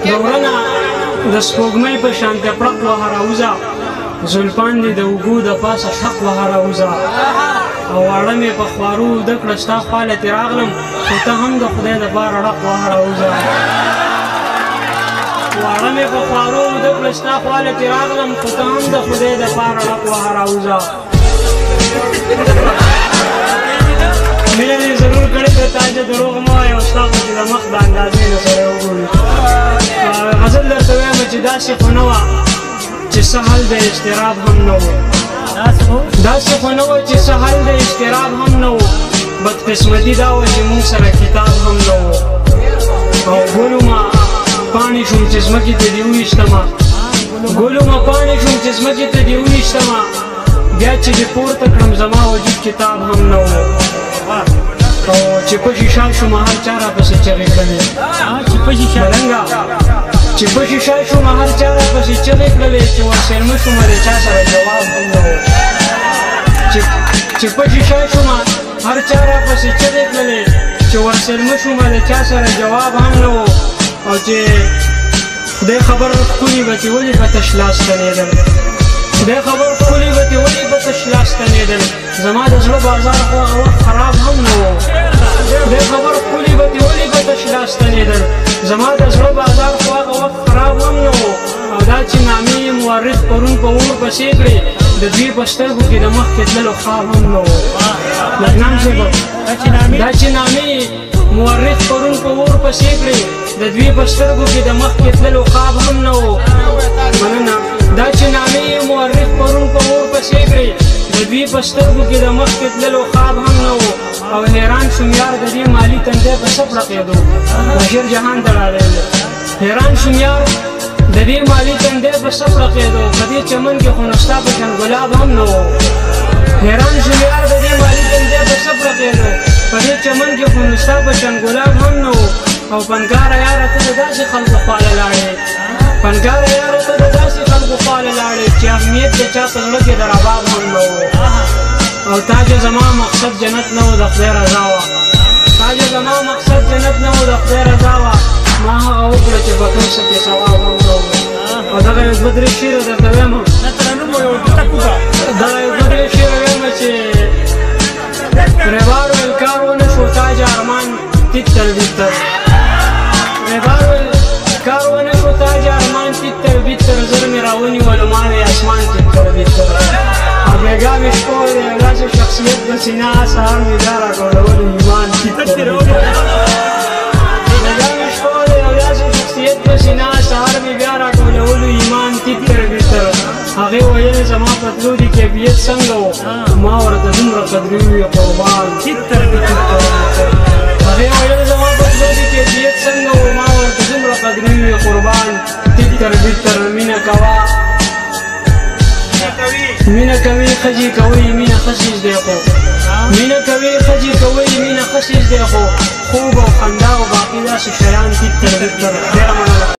دورنه د سپوږمۍ په شان د پړق وهه راوځه زلفان دې د اوږو د پاسه شق وهه راوځه او واړه مې په خوارو زده کړه ستا خواله ترې راغلم خو ته هم د خدای دپاره ړق وهه راوځه واړه مې په خوارو زده کړه ستا خواله ترې راغلم خو ته هم د خدای دپاره ړق وهه راوځه مینه دې ضرور کړې ده تاجه دروغ مه وایه او ستا خو چې د مخ د اندازې نه سره وګوري غزل درته وایم چې داسې خو نه وه چې سهل د اضطراب هم نه و داسې خو نه وه چې سهل د اضطراب هم نه و بدقسمتي دا وه چې مونږ سره کتاب هم نه و او ګلومه پاڼې شوم چې ځمکې ته دې وویشتمه ګلومه پاڼې شوم چې ځمکې ته دې وویشتمه بیا چې دې پورته کړم زما وجود کتاب هم نه و او چې په شیشه شومه هر چا راپسې چغې کړلې ملنګه چې په شیشه شومه هر چا راپسې چغې کړلې چې ورسېلمه شومه د چا سره جواب هم نه و چې په شیشه شومه هر چا راپسې چغې کړلې چې ورسېلمه شومه د چا سره جواب هم نه و او چې خدای خبر ښکلي به چې ولې په تش لاس ستنېدل خدای خبر ښکلي به چې ولې په تش لاس ستنېدل زما د زړه بازار خو هغه وخت خراب هم نه و خدای خبر ښکلي به چې ولې په تش لاس ستنېدل زما د زړه بازار خو هغه وخت خراب هم نه و او دا چې نامې یې مورخ پرون په اور پسې کړې د دوی په سترګو کې د مخکې تللو خواب هم نه و لکنام صاحب دا چې نامې مورخ پرون په اور پسې کړې د دوی په سترګو کې د مخکې تللو خواب هم نه و مننه دا چې نامې یې مورخ پرون په اور پسې کړې د دوی په سترګو کې د مخکې تللو خواب هم نه و او حیران شوم یار د دې مالي تندی په څه پړقېدو بشیر جهان ته راغلی حیران شوم یار د دې مالي تندی په څه پړقېدو په دې چمن کې خو نو ستا په شان ګلاب هم نه و حیران شوم یار د دې مالي تندی په څه پړقېدو په دې چمن کې خو نو ستا په شان ګلاب هم نه و او پنکاره یاره ته د داسې خلکو خواله لاړې پنکاره یاره ته د داسې خلکو خواله لاړې چې اهمیت د چا په زړه کې د رباب هم نه و او تاجه زما مقصد جنت نه و د خدای رضا وه تاجه زما مقصد جنت نه و د خدای رضا وه ما هغه وکړه چې به کوم څه کې ثواب هم نه و او دغه یو دوه درې شعره درته وایم دغه یو دوه درې شعره وایم چې ربار ویل کار ونه شو تاج ارمان تیتر بیتر ربار ویل کار ونه شو تاج ارمان تیتر بیتر زر مې راونیولو ما وی اسمان تیتر بیتر بیگا مې شپو دی یو داسې شخصیت د سینا سهار مې بیا راټولولو ایمان تیتر بیگا مې شپو دی یو داسې شخصیت د سینا سهار مې بیا راټولولو ایمان تیتر بیتر هغې ویل زما په تلو دي کیفیت څنګه و ما ورته دومره قدرې وي قربان تیتر بیتر هغې ویل زما په تلو دي کیفیت څنګه و ما ورته دومره قدرې وي قربان تیتر بیتر مینه کوه مینه کوي ښځې کوي مینه ښځې